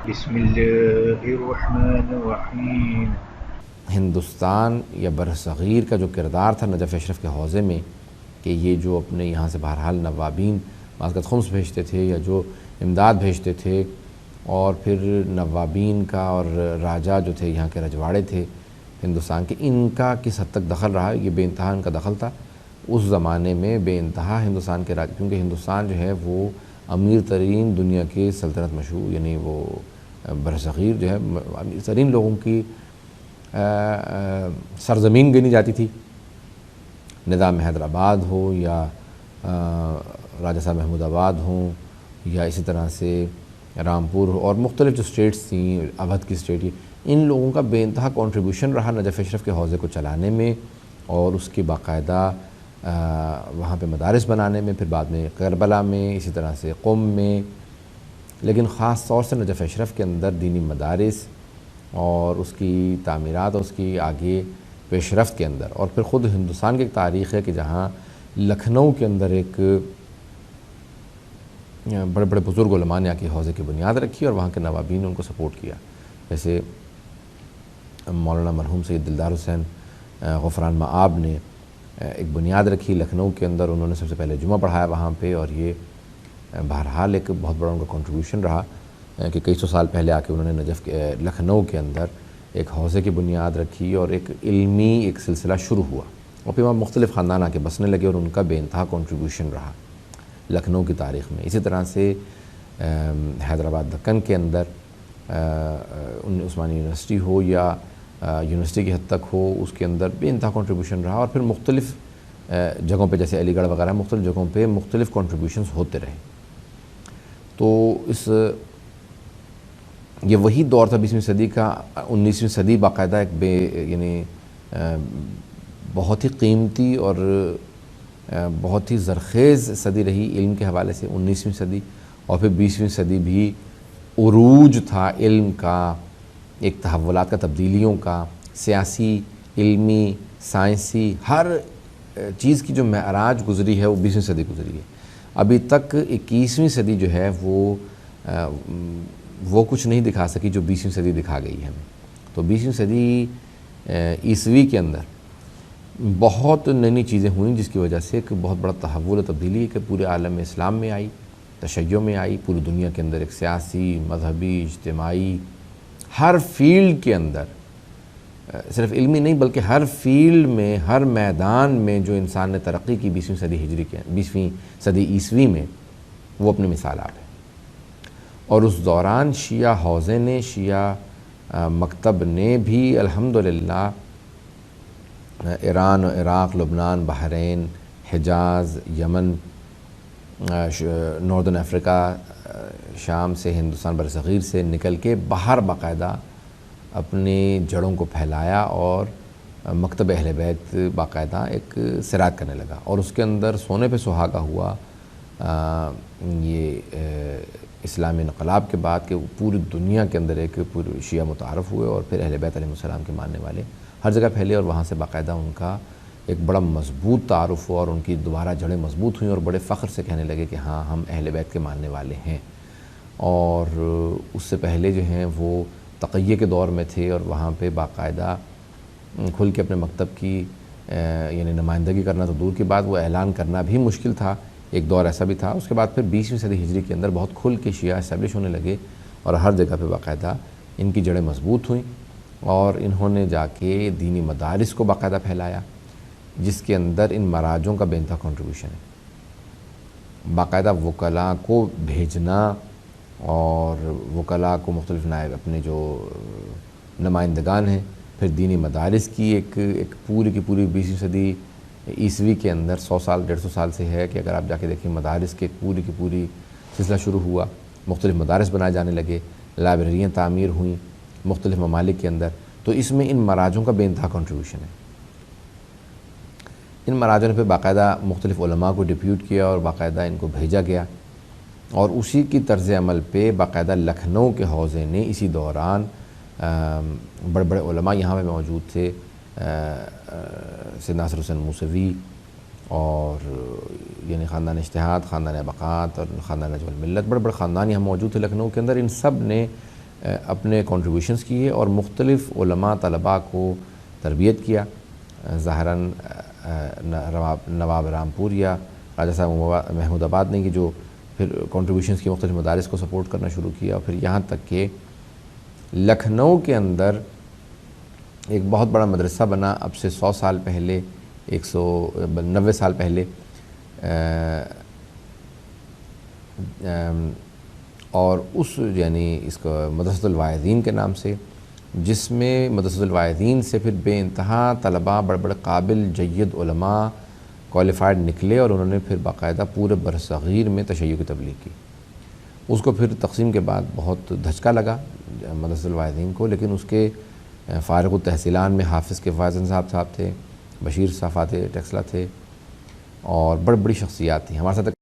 بسم اللہ الرحمن الرحیم۔ ہندوستان یا برصغیر کا جو کردار تھا نجف اشرف کے حوزے میں، کہ یہ جو اپنے یہاں سے بہرحال نوابین بعض اوقات خمس بھیجتے تھے یا جو امداد بھیجتے تھے، اور پھر نوابین کا اور راجا جو تھے یہاں کے رجواڑے تھے ہندوستان کے، ان کا کس حد تک دخل رہا، یہ بے انتہا ان کا دخل تھا اس زمانے میں، بے انتہا ہندوستان کے کیونکہ ہندوستان جو ہے وہ امیر ترین دنیا کے سلطنت مشہور، یعنی وہ برصغیر جو ہے امیر ترین لوگوں کی سرزمین گنی جاتی تھی۔ نظام حیدرآباد ہو یا راجہ صاحب محمود آباد ہوں یا اسی طرح سے رامپور اور مختلف جو اسٹیٹس تھیں، اودھ کی اسٹیٹ، ان لوگوں کا بے انتہا کنٹریبیوشن رہا نجف اشرف کے حوزے کو چلانے میں اور اس کی باقاعدہ وہاں پہ مدارس بنانے میں، پھر بعد میں کربلا میں، اسی طرح سے قم میں، لیکن خاص طور سے نجف اشرف کے اندر دینی مدارس اور اس کی تعمیرات اور اس کی آگے پیش رفت کے اندر، اور پھر خود ہندوستان کی ایک تاریخ ہے کہ جہاں لکھنؤ کے اندر ایک بڑے بڑے بزرگ علماء نے آ کے حوزے کی بنیاد رکھی اور وہاں کے نوابین نے ان کو سپورٹ کیا، جیسے مولانا مرحوم سید دلدار حسین غفران مآب نے ایک بنیاد رکھی لکھنؤ کے اندر، انہوں نے سب سے پہلے جمعہ پڑھایا وہاں پہ، اور یہ بہرحال ایک بہت بڑا ان کا کنٹریبیوشن رہا کہ کئی سو سال پہلے آ کے انہوں نے لکھنؤ کے اندر ایک حوزے کی بنیاد رکھی اور ایک علمی ایک سلسلہ شروع ہوا، اور پھر وہاں مختلف خاندان آ کے بسنے لگے اور ان کا بے انتہا کنٹریبیوشن رہا لکھنؤ کی تاریخ میں۔ اسی طرح سے حیدرآباد دکن کے اندر عثمانی یونیورسٹی ہو یا یونیورسٹی کی حد تک ہو، اس کے اندر بے انتہا کنٹریبیوشن رہا، اور پھر مختلف جگہوں پہ جیسے علی گڑھ وغیرہ مختلف جگہوں پہ مختلف کنٹریبیوشنز ہوتے رہے۔ تو یہ وہی دور تھا 20ویں صدی کا۔ 19ویں صدی باقاعدہ ایک یعنی بہت ہی قیمتی اور بہت ہی زرخیز صدی رہی علم کے حوالے سے 19ویں صدی، اور پھر 20ویں صدی بھی عروج تھا علم کا، ایک تحولات کا، تبدیلیوں کا، سیاسی، علمی، سائنسی، ہر چیز کی جو معراج گزری ہے وہ 20ویں صدی گزری ہے۔ ابھی تک 21ویں صدی جو ہے وہ کچھ نہیں دکھا سکی جو 20ویں صدی دکھا گئی ہے ہمیں۔ تو 20ویں صدی عیسوی کے اندر بہت نئی نئی چیزیں ہوئیں جس کی وجہ سے ایک بہت بڑا تحول و تبدیلی کہ پورے عالم اسلام میں آئی، تشیع میں آئی، پوری دنیا کے اندر ایک سیاسی، مذہبی، اجتماعی، ہر فیلڈ کے اندر، صرف علمی نہیں بلکہ ہر فیلڈ میں، ہر میدان میں جو انسان نے ترقی کی 20ویں صدی ہجری کے 20ویں صدی عیسوی میں، وہ اپنی مثال آپ ہے۔ اور اس دوران شیعہ حوزے نے، شیعہ مکتب نے بھی الحمدللہ ایران و عراق، لبنان، بحرین، حجاز، یمن، ناردرن افریقہ، شام سے، ہندوستان برصغیر سے نکل کے باہر باقاعدہ اپنی جڑوں کو پھیلایا اور مکتب اہل بیت باقاعدہ ایک سراج کرنے لگا، اور اس کے اندر سونے پہ سہاگا ہوا یہ اسلامی انقلاب کے بعد کہ پوری دنیا کے اندر ایک پوری شیعہ متعارف ہوئے، اور پھر اہل بیت علیہ السلام کے ماننے والے ہر جگہ پھیلے، اور وہاں سے باقاعدہ ان کا ایک بڑا مضبوط تعارف ہوا اور ان کی دوبارہ جڑیں مضبوط ہوئیں اور بڑے فخر سے کہنے لگے کہ ہاں ہم اہل بیت کے ماننے والے ہیں۔ اور اس سے پہلے جو ہیں وہ تقیہ کے دور میں تھے، اور وہاں پہ باقاعدہ کھل کے اپنے مکتب کی یعنی نمائندگی کرنا تو دور کی بات، وہ اعلان کرنا بھی مشکل تھا، ایک دور ایسا بھی تھا۔ اس کے بعد پھر 20ویں صدی ہجری کے اندر بہت کھل کے شیعہ اسٹیبلش ہونے لگے، اور ہر جگہ پہ باقاعدہ ان کی جڑیں مضبوط ہوئیں، اور انہوں نے جا کے دینی مدارس کو باقاعدہ پھیلایا جس کے اندر ان مراجوں کا بے انتہا کنٹریبیوشن ہے۔ باقاعدہ وکلاء کو بھیجنا اور وکلاء کو مختلف نائب اپنے جو نمائندگان ہیں، پھر دینی مدارس کی ایک پوری کی پوری 20ویں صدی عیسوی کے اندر 100 سال 150 سال سے ہے کہ اگر آپ جا کے دیکھیں مدارس کے پوری کی پوری سلسلہ شروع ہوا، مختلف مدارس بنائے جانے لگے، لائبریریاں تعمیر ہوئیں مختلف ممالک کے اندر۔ تو اس میں ان مراجوں کا بے انتہا کنٹریبیوشن ہے۔ ان مراجوں نے پھر باقاعدہ مختلف علماء کو ڈپیوٹ کیا اور باقاعدہ ان کو بھیجا گیا، اور اسی کی طرز عمل پہ باقاعدہ لکھنؤ کے حوزے نے اسی دوران بڑے بڑے علماء یہاں پہ موجود تھے، سید ناصر حسین موسوی اور یعنی خاندان اجتہاد، خاندان بقات اور خاندان نجم الملت، بڑے بڑے خاندان یہاں موجود تھے لکھنؤ کے اندر۔ ان سب نے اپنے کنٹریبیوشنز کیے اور مختلف علماء طلباء کو تربیت کیا. ظاہراً نواب رامپور یا راجہ صاحب محمود آباد نے کی جو پھر کنٹریبیوشنز کی مختلف مدارس کو سپورٹ کرنا شروع کیا, اور پھر یہاں تک کہ لکھنؤ کے اندر ایک بہت بڑا مدرسہ بنا اب سے 100 سال پہلے, 190 سال پہلے, اور اس یعنی اس کو مدرسۃ الواعظین کے نام سے, جس میں مدرسۃ الواعظین سے پھر بے انتہا طلباء بڑے بڑے قابل جید علماء کوالیفائڈ نکلے, اور انہوں نے پھر باقاعدہ پورے برصغیر میں تشیع کی تبلیغ کی. اس کو پھر تقسیم کے بعد بہت دھچکا لگا مدرسۃ الواعظین کو, لیکن اس کے فارغ التحصیلان میں حافظ کے فائز صاحب تھے, بشیر صافات ٹیکسلا تھے, اور بڑی بڑی شخصیات تھیں. ہمارے ساتھ